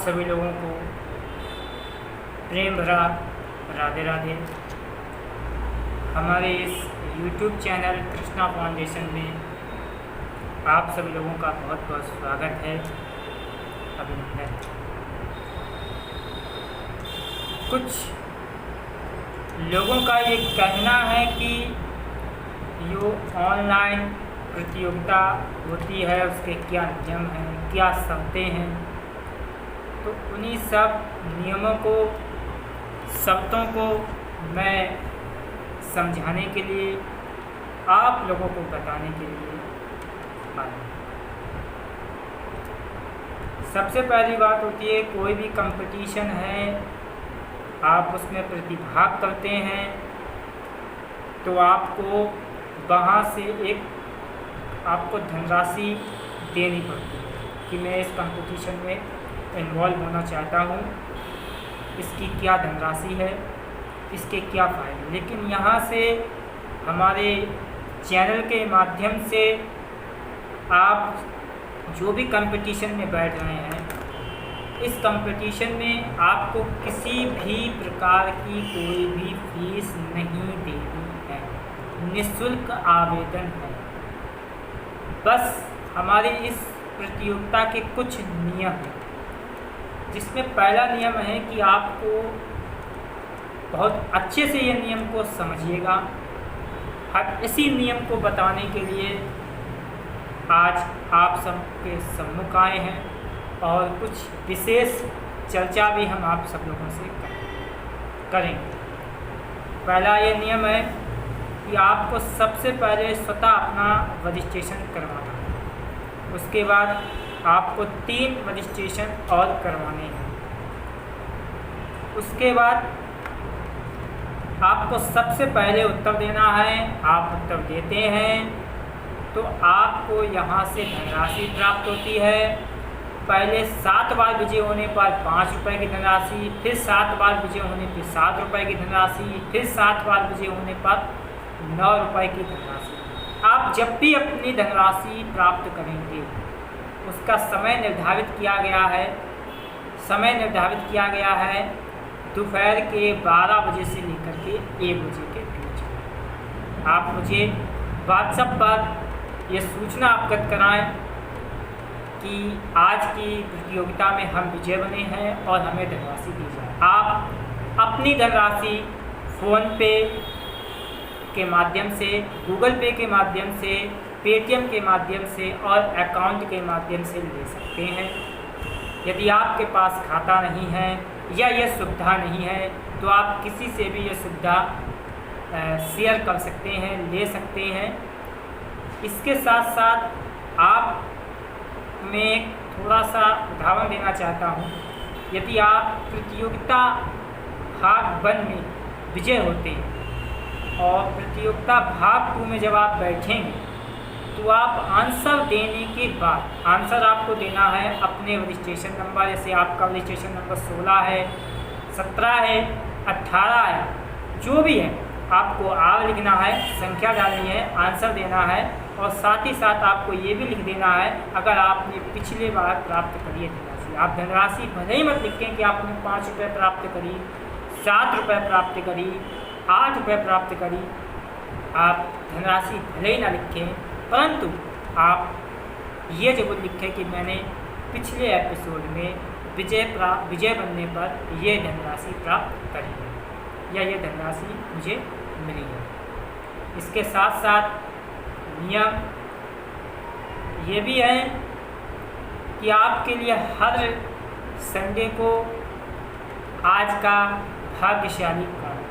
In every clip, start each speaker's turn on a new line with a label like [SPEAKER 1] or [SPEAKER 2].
[SPEAKER 1] सभी लोगों को प्रेम भरा राधे राधे। हमारे इस YouTube चैनल कृष्णा फाउंडेशन में आप सभी लोगों का बहुत बहुत स्वागत है, अभिनंदन। कुछ लोगों का ये कहना है कि जो ऑनलाइन प्रतियोगिता होती है उसके क्या नियम हैं, क्या शर्तें हैं, तो उन्हीं सब नियमों को, शर्तों को मैं समझाने के लिए, आप लोगों को बताने के लिए आया। सबसे पहली बात होती है, कोई भी कंपटीशन है, आप उसमें प्रतिभाग करते हैं तो आपको वहाँ से आपको धनराशि देनी पड़ती है कि मैं इस कंपटीशन में इन्वॉल्व होना चाहता हूँ, इसकी क्या धनराशि है, इसके क्या फ़ायदे। लेकिन यहाँ से हमारे चैनल के माध्यम से आप जो भी कंपटीशन में बैठ रहे हैं, इस कंपटीशन में आपको किसी भी प्रकार की कोई भी फीस नहीं देनी है, निःशुल्क आवेदन है। बस हमारी इस प्रतियोगिता के कुछ नियम हैं, जिसमें पहला नियम है कि आपको बहुत अच्छे से ये नियम को समझिएगा। अब इसी नियम को बताने के लिए आज आप सबके सम्मुख आए हैं और कुछ विशेष चर्चा भी हम आप सब लोगों से करेंगे। पहला ये नियम है कि आपको सबसे पहले स्वतः अपना रजिस्ट्रेशन करवाना है, उसके बाद आपको 3 रजिस्ट्रेशन और करवाने हैं। उसके बाद आपको सबसे पहले उत्तर देना है। आप उत्तर देते हैं तो आपको यहाँ से धनराशि प्राप्त होती है। पहले 7 बार विजय होने पर 5 रुपये की धनराशि, फिर 7 बार विजय होने पर 7 रुपये की धनराशि, फिर 7 बार विजय होने पर 9 रुपये की धनराशि। आप जब भी अपनी धनराशि प्राप्त करेंगे, उसका समय निर्धारित किया गया है। समय निर्धारित किया गया है दोपहर के 12 बजे से लेकर के 1 बजे के बीच। आप मुझे व्हाट्सएप पर ये सूचना अवगत कराएं कि आज की प्रतियोगिता में हम विजय बने हैं और हमें धनराशि दी जाए। आप अपनी धनराशि फ़ोनपे के माध्यम से, गूगल पे के माध्यम से, पेटीएम के माध्यम से और अकाउंट के माध्यम से ले सकते हैं। यदि आपके पास खाता नहीं है या यह सुविधा नहीं है तो आप किसी से भी यह सुविधा शेयर कर सकते हैं, ले सकते हैं। इसके साथ साथ आप मैं थोड़ा सा उदाहरण देना चाहता हूँ। यदि आप प्रतियोगिता भाग 1 में विजय होते हैं और प्रतियोगिता भाग 2 में जब आप बैठेंगे तो आप आंसर देने के बाद, आंसर आपको देना है अपने रजिस्ट्रेशन नंबर, जैसे आपका रजिस्ट्रेशन नंबर 16 है, 17 है, 18 है, जो भी है, आपको आर लिखना है, संख्या डालनी है, आंसर देना है और साथ ही साथ आपको ये भी लिख देना है अगर आपने पिछले बार प्राप्त करी है धनराशि। आप धनराशि भले ही मत लिखें कि आपने 5 रुपये प्राप्त करी, 7 रुपये प्राप्त करी, 8 रुपये प्राप्त करी। आप धनराशि भले ही ना लिखें, परंतु आप ये जरूर लिखें कि मैंने पिछले एपिसोड में विजय बनने पर ये धनराशि प्राप्त करी है या ये धनराशि मुझे मिली है। इसके साथ साथ नियम ये भी है कि आपके लिए हर संडे को आज का भाग्यशाली कौन है,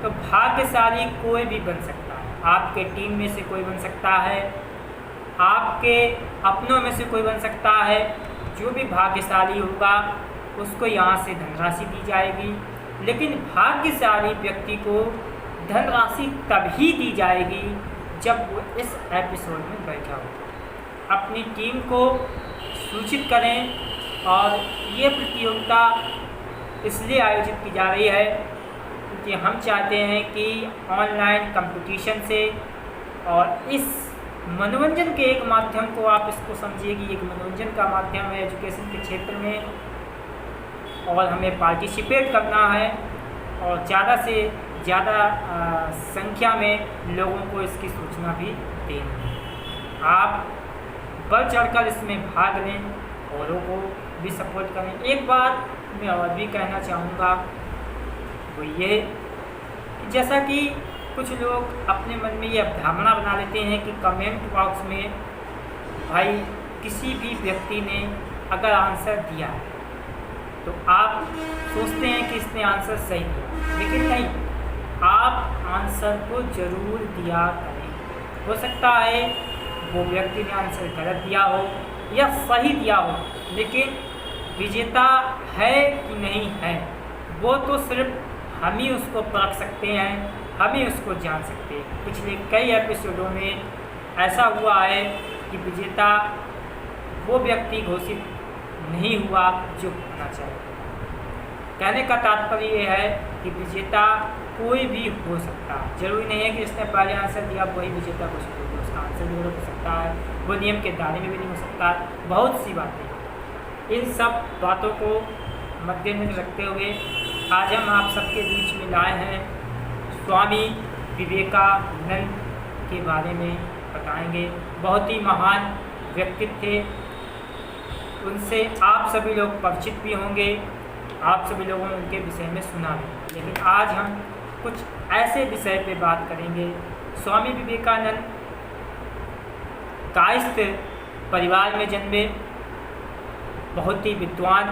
[SPEAKER 1] तो भाग्यशाली कोई भी बन सकता है। आपके टीम में से कोई बन सकता है, आपके अपनों में से कोई बन सकता है। जो भी भाग्यशाली होगा उसको यहाँ से धनराशि दी जाएगी। लेकिन भाग्यशाली व्यक्ति को धनराशि तभी दी जाएगी जब वो इस एपिसोड में बैठा हो। अपनी टीम को सूचित करें। और ये प्रतियोगिता इसलिए आयोजित की जा रही है क्योंकि हम चाहते हैं कि ऑनलाइन कंपटीशन से और इस मनोरंजन के एक माध्यम को आप इसको समझिए कि एक मनोरंजन का माध्यम है एजुकेशन के क्षेत्र में, और हमें पार्टिसिपेट करना है और ज़्यादा से ज़्यादा संख्या में लोगों को इसकी सूचना भी देनी है। आप बढ़ चढ़कर इसमें भाग लें, औरों को भी सपोर्ट करें। एक बात मैं और भी कहना चाहूँगा वो ये कि जैसा कि कुछ लोग अपने मन में ये अवधारणा बना लेते हैं कि कमेंट बॉक्स में भाई किसी भी व्यक्ति ने अगर आंसर दिया है तो आप सोचते हैं कि इसने आंसर सही दिया, लेकिन नहीं, आप आंसर को ज़रूर दिया करें। हो सकता है वो व्यक्ति ने आंसर गलत दिया हो या सही दिया हो, लेकिन विजेता है कि नहीं है वो तो सिर्फ हम ही उसको परख सकते हैं, हम ही उसको जान सकते हैं। पिछले कई एपिसोडों में ऐसा हुआ है कि विजेता वो व्यक्ति घोषित नहीं हुआ जो होना चाहिए। कहने का तात्पर्य ये है कि विजेता कोई भी हो सकता है। जरूरी नहीं है कि जिसने पहले आंसर दिया वही विजेता घोषित हो, उसका आंसर भी गलत हो सकता है, वो नियम के दायरे में भी नहीं हो सकता। बहुत सी बातें, इन सब बातों को मद्देनजर रखते हुए आज हम आप सबके बीच में लाए हैं स्वामी विवेकानंद के बारे में बताएंगे। बहुत ही महान व्यक्तित्व थे, उनसे आप सभी लोग परिचित भी होंगे, आप सभी लोगों ने उनके विषय में सुना भी। लेकिन आज हम कुछ ऐसे विषय पे बात करेंगे। स्वामी विवेकानंद कायस्थ परिवार में जन्मे, बहुत ही विद्वान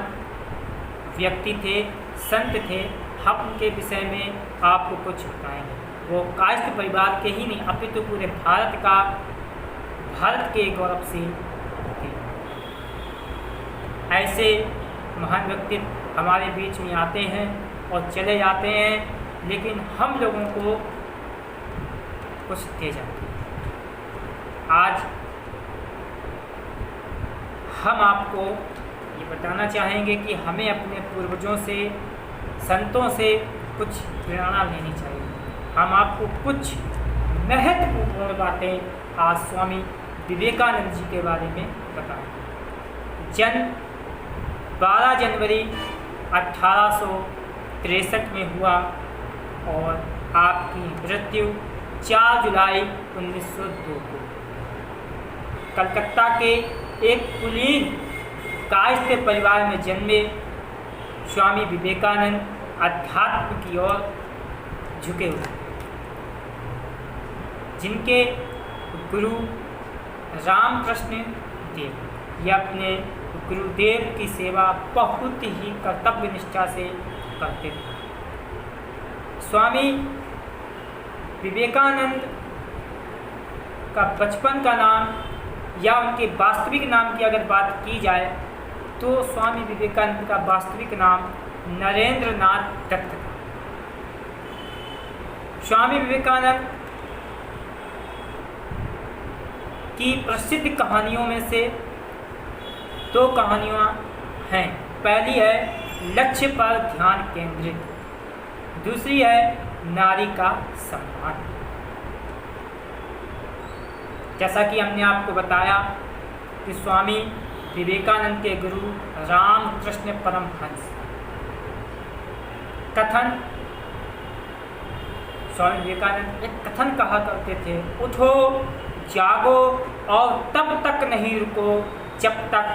[SPEAKER 1] व्यक्ति थे, संत थे। हम उनके विषय में आपको कुछ बताएंगे। वो कायस्थ परिवार के ही नहीं अपितु पूरे भारत के गौरवशील थे। ऐसे महान व्यक्तित्व हमारे बीच में आते हैं और चले जाते हैं, लेकिन हम लोगों को कुछ दे जाते हैं। आज हम आपको ये बताना चाहेंगे कि हमें अपने पूर्वजों से, संतों से कुछ प्रेरणा लेनी चाहिए। हम आपको कुछ महत्वपूर्ण बातें आज स्वामी विवेकानंद जी के बारे में बताएं। जन्म 12 जनवरी 1863 में हुआ और आपकी मृत्यु 4 जुलाई 1902 को कलकत्ता के एक कुलीन कायस्थ परिवार में जन्मे स्वामी विवेकानंद अध्यात्म की ओर झुके हुए, जिनके गुरु रामकृष्ण देव ये अपने गुरुदेव की सेवा बहुत ही कर्तव्य निष्ठा से करते थे। स्वामी विवेकानंद का बचपन का नाम या उनके वास्तविक नाम की अगर बात की जाए तो स्वामी विवेकानंद का वास्तविक नाम नरेंद्र नाथ दत्त था। स्वामी विवेकानंद की प्रसिद्ध कहानियों में से 2 कहानियाँ हैं। पहली है लक्ष्य पर ध्यान केंद्रित, दूसरी है नारी का सम्मान। जैसा कि हमने आपको बताया कि स्वामी विवेकानंद के गुरु रामकृष्ण परमहंस कथन, स्वामी विवेकानंद एक कथन कहा करते थे, उठो जागो और तब तक नहीं रुको जब तक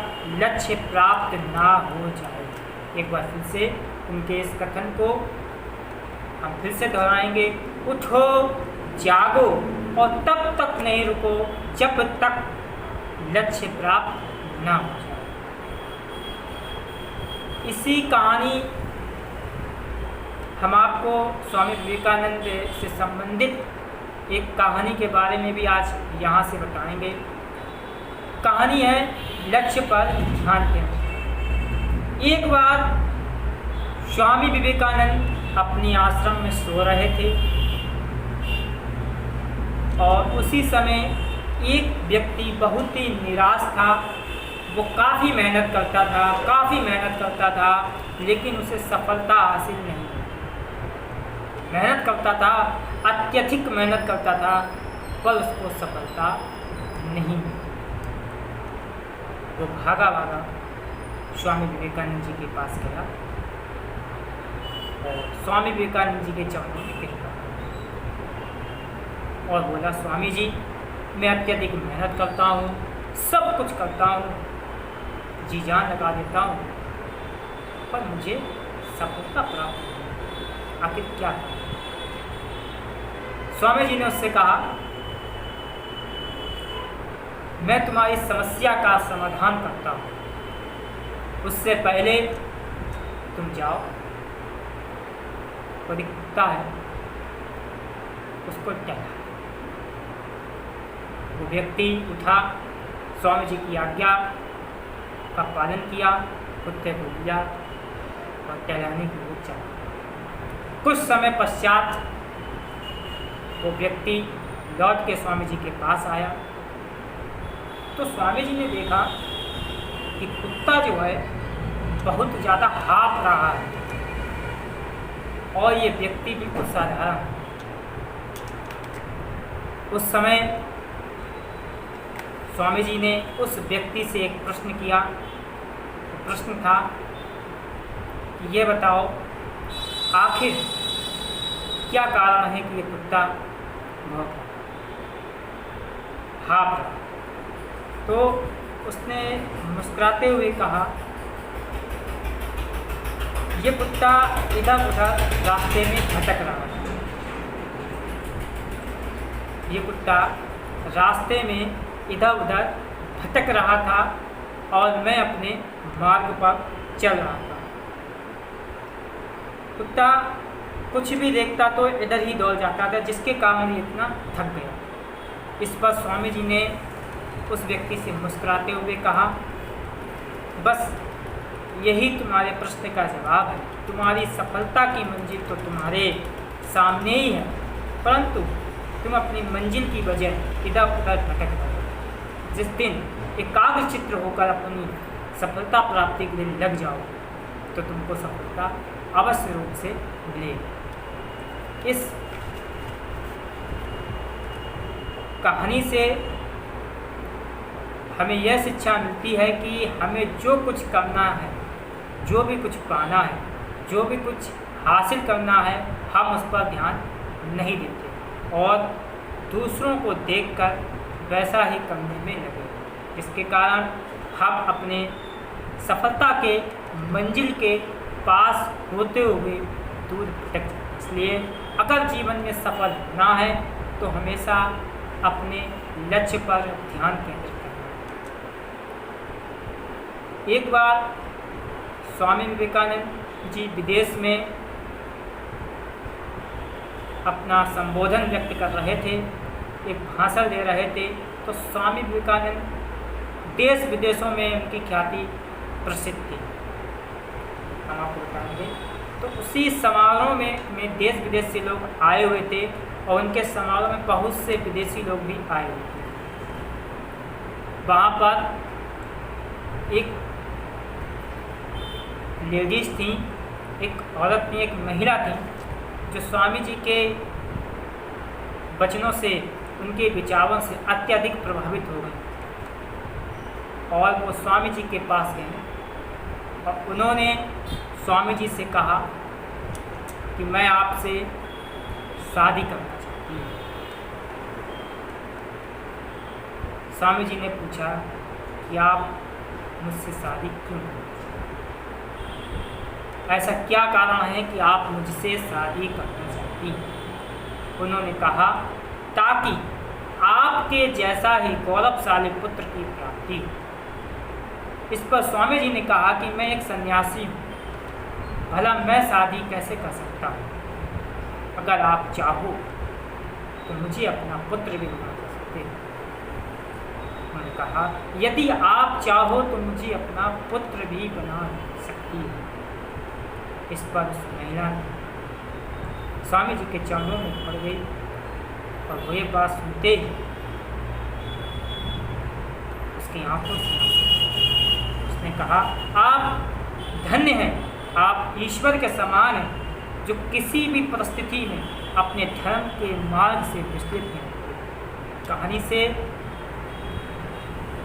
[SPEAKER 1] लक्ष्य प्राप्त ना हो जाए। एक बार फिर से उनके इस कथन को हम फिर से दोहराएंगे, उठो जागो और तब तक नहीं रुको जब तक लक्ष्य प्राप्त ना हो जाए। इसी कहानी हम आपको स्वामी विवेकानंद से संबंधित एक कहानी के बारे में भी आज यहाँ से बताएंगे। कहानी है लक्ष्य पर ध्यान केंद्रित। एक बार स्वामी विवेकानंद अपनी आश्रम में सो रहे थे और उसी समय एक व्यक्ति बहुत ही निराश था। वो काफ़ी मेहनत करता था, लेकिन उसे सफलता हासिल नहीं हुई। मेहनत करता था, अत्यधिक मेहनत करता था, पर उसको सफलता नहीं मिली। वो भागा स्वामी विवेकानंद जी के पास गया और स्वामी विवेकानंद जी के चरणों में गिर पड़ा और बोला, स्वामी जी, मैं अत्यधिक मेहनत करता हूँ, सब कुछ करता हूँ, जी जान लगा देता हूँ, पर मुझे सफलता प्राप्त नहीं, आखिर क्या करूं? स्वामी जी ने उससे कहा, मैं तुम्हारी समस्या का समाधान करता हूँ, उससे पहले तुम जाओ, कोई कुत्ता है उसको टहला। वो व्यक्ति उठा, स्वामी जी की आज्ञा का पालन किया, कुत्ते को लिया और टहलाने की ओर चला। कुछ समय पश्चात वो व्यक्ति लौट के स्वामी जी के पास आया तो स्वामी जी ने देखा कि कुत्ता जो है बहुत ज़्यादा हाँफ रहा है और ये व्यक्ति बिल्कुल साधारण है। उस समय स्वामी जी ने उस व्यक्ति से एक प्रश्न किया। तो प्रश्न था कि ये बताओ, आखिर क्या कारण है कि ये कुत्ता बहुत हाँफ रहा? तो उसने मुस्कुराते हुए कहा, ये कुत्ता इधर उधर रास्ते में भटक रहा है, ये कुत्ता रास्ते में इधर उधर भटक रहा था और मैं अपने मार्ग पर चल रहा था। कुत्ता कुछ भी देखता तो इधर ही दौड़ जाता था, जिसके कारण ये इतना थक गया। इस पर स्वामी जी ने उस व्यक्ति से मुस्कुराते हुए कहा, बस यही तुम्हारे प्रश्न का जवाब है। तुम्हारी सफलता की मंजिल तो तुम्हारे सामने ही है, परंतु तुम अपनी मंजिल की बजाय इधर उधर भटक रहे हो। जिस दिन एकाग्रचित्त होकर अपनी सफलता प्राप्ति के लिए लग जाओ तो तुमको सफलता अवश्य रूप से मिलेगी। इस कहानी से हमें यह शिक्षा मिलती है कि हमें जो कुछ करना है, जो भी कुछ पाना है, जो भी कुछ हासिल करना है, हम उस पर ध्यान नहीं देते और दूसरों को देखकर वैसा ही करने में लगे, जिसके कारण हम अपने सफलता के मंजिल के पास होते हुए दूर भटक जाते। इसलिए अगर जीवन में सफल होना है तो हमेशा अपने लक्ष्य पर ध्यान केंद्रित करना। एक बार स्वामी विवेकानंद जी विदेश में अपना संबोधन व्यक्त कर रहे थे, एक भाषण दे रहे थे, तो स्वामी विवेकानंद देश विदेशों में उनकी ख्याति प्रसिद्ध थी, हम आपको बताएंगे। तो उसी समारोह में देश विदेश से लोग आए हुए थे और उनके समारोह में बहुत से विदेशी लोग भी आए हुए थे। वहाँ पर एक लेडीज़ थी, एक औरत थी, एक महिला थी, जो स्वामी जी के वचनों से, उनके विचारों से अत्यधिक प्रभावित हो गई और वो स्वामी जी के पास गए और उन्होंने स्वामी जी से कहा कि मैं आपसे शादी करना चाहती हूँ। स्वामी जी ने पूछा कि आप मुझसे शादी क्यों करना चाहते हैं? ऐसा क्या कारण है कि आप मुझसे शादी करना चाहती हैं? उन्होंने कहा, ताकि आपके जैसा ही गौरवशाली पुत्र की प्राप्ति हो। इस पर स्वामी जी ने कहा कि मैं एक सन्यासी हूँ, भला मैं शादी कैसे कर सकता हूँ? अगर आप चाहो तो मुझे अपना पुत्र भी बना सकते हैं। उन्होंने कहा, यदि आप चाहो तो मुझे अपना पुत्र भी बना सकती है। इस पर उस महिला ने स्वामी जी के चरणों में पड़ गई और वो ये बात सुनते ही उसकी आंखों से उसने कहा, आप धन्य हैं, आप ईश्वर के समान हैं, जो किसी भी परिस्थिति में अपने धर्म के मार्ग से विचलित नहीं होते।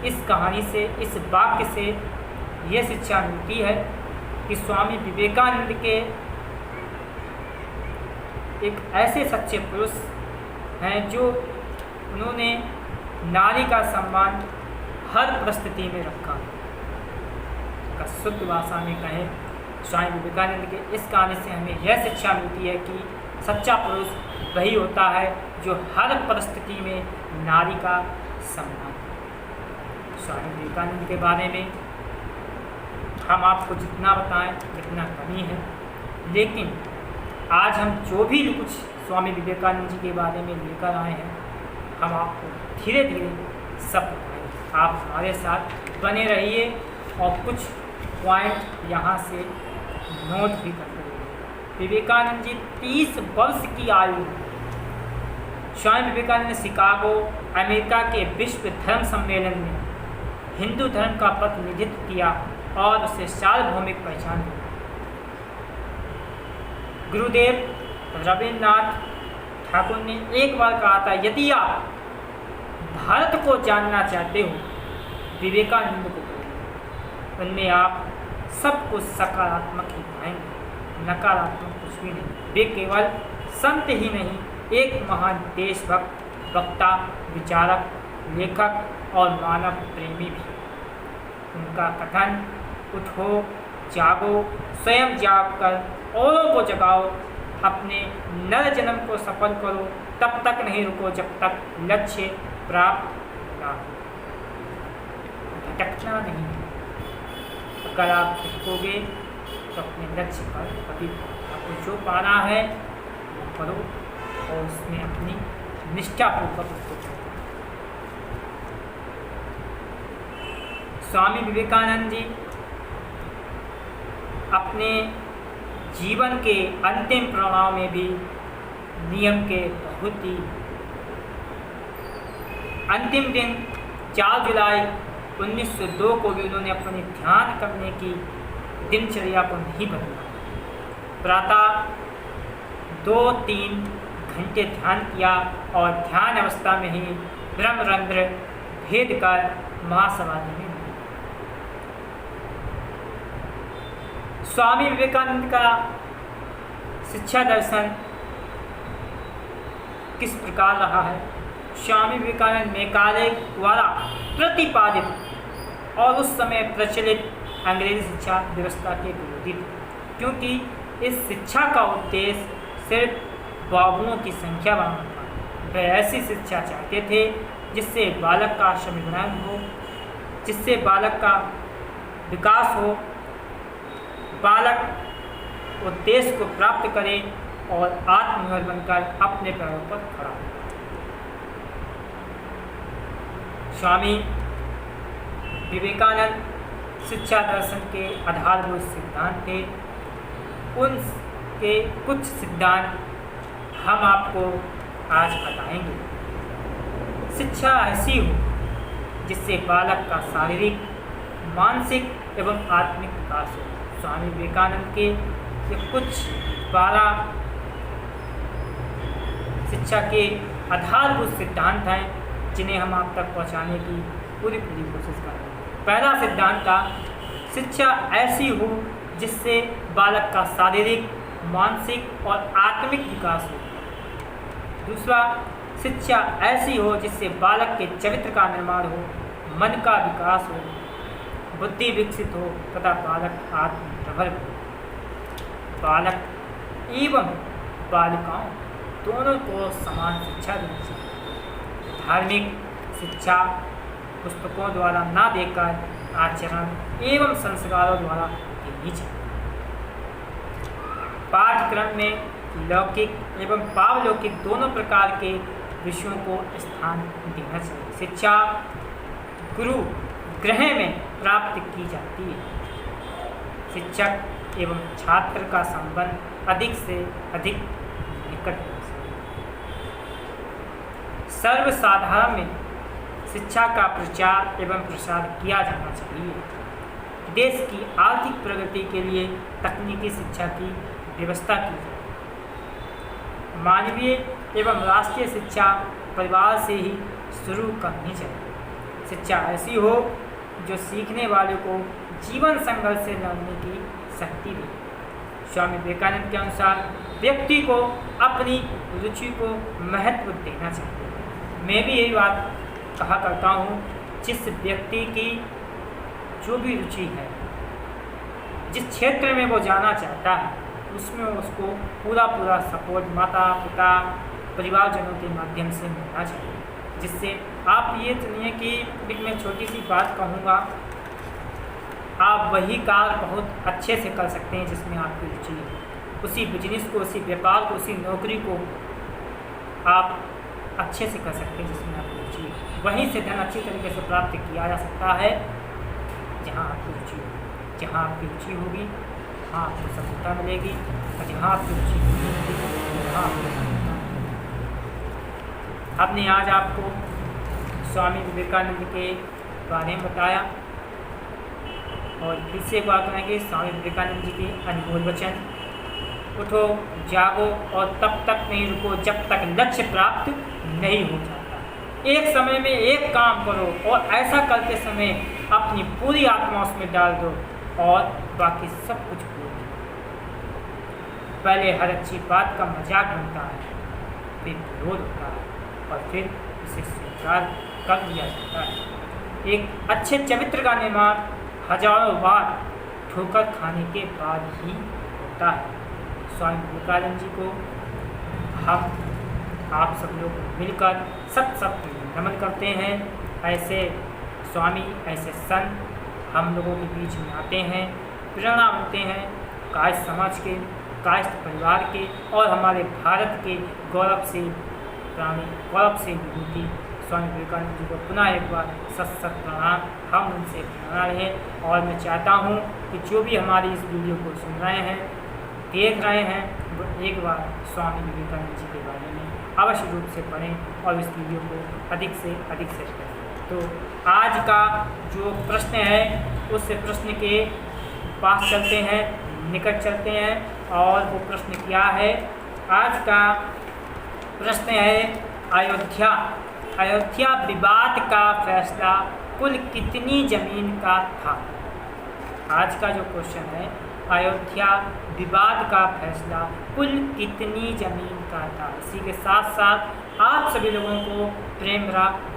[SPEAKER 1] इस कहानी से, इस वाक्य से ये शिक्षा मिलती है कि स्वामी विवेकानंद के एक ऐसे सच्चे पुरुष हैं जो उन्होंने नारी का सम्मान हर परिस्थिति में रखा। का शुद्ध भाषा में कहें, स्वामी विवेकानंद के इस कहानी से हमें यह शिक्षा मिलती है कि सच्चा पुरुष वही होता है जो हर परिस्थिति में नारी का सम्मान। स्वामी विवेकानंद के बारे में हम आपको जितना बताएं जितना कमी है, लेकिन आज हम जो भी कुछ स्वामी विवेकानंद जी के बारे में लेकर आए हैं, हम आपको धीरे धीरे सब बताएंगे। आप हमारे साथ बने रहिए और कुछ पॉइंट यहाँ से नोट भी करते रहिए। विवेकानंद जी 30 वर्ष की आयु। स्वामी विवेकानंद ने शिकागो अमेरिका के विश्व धर्म सम्मेलन में हिंदू धर्म का प्रतिनिधित्व किया और उसे सार्वभौमिक पहचान दी। गुरुदेव रविन्द्रनाथ ठाकुर ने एक बार कहा था, यदि आप भारत को जानना चाहते हो, विवेकानंद को पढ़िए, उनमें आप सब कुछ सकारात्मक ही पाएंगे, नकारात्मक कुछ भी नहीं। वे केवल संत ही नहीं, एक महान देशभक्त, वक्ता, विचारक, लेखक और मानव प्रेमी भी। उनका कथन, उठो, जागो, स्वयं जाग कर औरों को जगाओ, अपने नर जन्म को सफल करो, तब तक नहीं रुको जब तक लक्ष्य प्राप्त ना हो। भटकना नहीं है। अगर आप भटकोगे तो अपने लक्ष्य पर कभी आपको जो पाना है वो करो और उसमें अपनी निष्ठापूर्वक उसको करो। स्वामी विवेकानंद जी अपने जीवन के अंतिम पड़ाव में भी नियम के बहुत ही अंतिम दिन 4 जुलाई 1902 को भी उन्होंने अपने ध्यान करने की दिनचर्या को नहीं बदला। प्रातः 2-3 घंटे ध्यान किया और ध्यान अवस्था में ही ब्रह्मरंध्र भेद कर महासमाधि में। स्वामी विवेकानंद का शिक्षा दर्शन किस प्रकार रहा है? स्वामी विवेकानंद मेकाले द्वारा प्रतिपादित और उस समय प्रचलित अंग्रेजी शिक्षा व्यवस्था के विरोधी थे, क्योंकि इस शिक्षा का उद्देश्य सिर्फ बाबुओं की संख्या बढ़ाना था। वे ऐसी शिक्षा चाहते थे जिससे बालक का स्वाभिमान हो, जिससे बालक का विकास हो, बालक उद्देश्य को प्राप्त करे और आत्मनिर्भर बनकर अपने पैरों पर खड़ा हो। स्वामी विवेकानंद शिक्षा दर्शन के आधारभूत सिद्धांत थे। उनके कुछ सिद्धांत हम आपको आज बताएंगे। शिक्षा ऐसी हो जिससे बालक का शारीरिक, मानसिक एवं आत्मिक विकास हो। स्वामी विवेकानंद के ये कुछ 12 शिक्षा के आधारभूत सिद्धांत हैं जिन्हें हम आप तक पहुंचाने की पूरी कोशिश कर रहे हैं। पहला सिद्धांत था, शिक्षा ऐसी हो जिससे बालक का शारीरिक, मानसिक और आत्मिक विकास हो। दूसरा, शिक्षा ऐसी हो जिससे बालक के चरित्र का निर्माण हो, मन का विकास हो, बुद्धि विकसित हो तथा बालक आत्मनिर्भर हो। बालक एवं बालिकाओं दोनों को समान शिक्षा देनी चाहिए। धार्मिक शिक्षा पुस्तकों द्वारा ना देकर आचरण एवं संस्कारों द्वारा देनी चाहिए। पाठ्यक्रम में लौकिक एवं पारलौकिक दोनों प्रकार के विषयों को स्थान देना चाहिए। शिक्षा गुरु गृह में प्राप्त की जाती है। शिक्षक एवं छात्र का संबंध अधिक से अधिक निकट हो। सर्वसाधारण में शिक्षा का प्रचार एवं प्रसार किया जाना चाहिए। देश की आर्थिक प्रगति के लिए तकनीकी शिक्षा की व्यवस्था की जाए। मानवीय एवं राष्ट्रीय शिक्षा परिवार से ही शुरू करनी चाहिए। शिक्षा ऐसी हो जो सीखने वाले को जीवन संघर्ष से लड़ने की शक्ति दे। स्वामी विवेकानंद के अनुसार व्यक्ति को अपनी रुचि को महत्व देना चाहिए। मैं भी यही बात कहा करता हूँ, जिस व्यक्ति की जो भी रुचि है, जिस क्षेत्र में वो जाना चाहता है, उसमें उसको पूरा सपोर्ट माता पिता परिवारजनों के माध्यम से मिलना चाहिए, जिससे आप ये चुनिए कि एक मैं छोटी सी बात कहूँगा, आप वही कार्य बहुत अच्छे से कर सकते हैं जिसमें आपकी रुचि है। उसी बिजनेस को, उसी व्यापार को, उसी नौकरी को आप अच्छे से कर सकते हैं जिसमें आपकी रुचि है। वहीं से धन अच्छी तरीके से प्राप्त किया जा सकता है जहाँ आपकी रुचि होगी। जहाँ आपकी रुचि होगी वहाँ आपको सफलता मिलेगी, और जहाँ आपकी रुचि होगी वहाँ आपको सफलता मिलेगी। हमने आज आपको स्वामी विवेकानंद के बारे में बताया, और फिर से बात करेंगे स्वामी विवेकानंद जी के अनमोल वचन, उठो जागो और तब तक नहीं रुको जब तक लक्ष्य प्राप्त नहीं हो जाता। एक समय में एक काम करो और ऐसा करते समय अपनी पूरी आत्मा उसमें डाल दो और बाकी सब कुछ भूल दो। पहले हर अच्छी बात का मजाक बनता है, फिर विरोध होता है और फिर उसे स्वीकार कर लिया जाता है। एक अच्छे चरित्र का निर्माण हजारों बार ठोकर खाने के बाद ही होता है। स्वामी विवेकानंद जी को हम आप सब लोग मिलकर सत नमन करते हैं। ऐसे स्वामी, ऐसे संत हम लोगों के बीच में आते हैं, प्रेरणा बनते हैं कायस्थ समाज के, कायस्थ परिवार के और हमारे भारत के गौरव से विभूति स्वामी विवेकानंद जी को पुनः एक बार सत प्रणाम हम उनसे प्रेरणा रहें। और मैं चाहता हूँ कि जो भी हमारी इस वीडियो को सुन रहे हैं, देख रहे हैं, वो एक बार स्वामी विवेकानंद जी के बारे में अवश्य रूप से पढ़ें और इस वीडियो को अधिक से अधिक शेयर करें। तो आज का जो प्रश्न है उस प्रश्न के पास चलते हैं, निकट चलते हैं, और वो प्रश्न क्या है? आज का प्रश्न है अयोध्या विवाद का फैसला कुल कितनी जमीन का था? आज का जो क्वेश्चन है, अयोध्या विवाद का फैसला कुल कितनी जमीन का था। इसी के साथ साथ आप सभी लोगों को प्रेम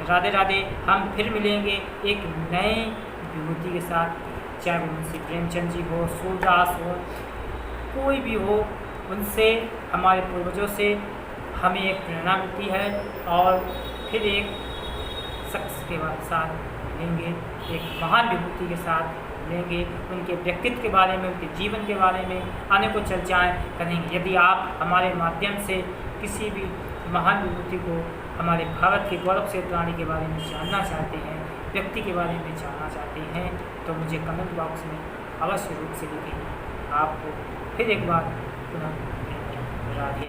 [SPEAKER 1] राधे राधे। हम फिर मिलेंगे एक नए विभूति के साथ, चाहे वो मुंशी प्रेमचंद जी हो, सूरदास हो, कोई भी हो, उनसे हमारे पूर्वजों से हमें एक प्रेरणा मिलती है और फिर एक शख्स के साथ लेंगे, एक महान विभूति के साथ लेंगे, उनके व्यक्तित्व के बारे में, उनके जीवन के बारे में आने को चर्चाएँ करेंगे। यदि आप हमारे माध्यम से किसी भी महान विभूति को, हमारे भारत के गौरव से प्राणी के बारे में जानना चाहते हैं, व्यक्ति के बारे में जानना चाहते हैं, तो मुझे कमेंट बॉक्स में अवश्य रूप से लिखें। आपको फिर एक बार पुनः राधे।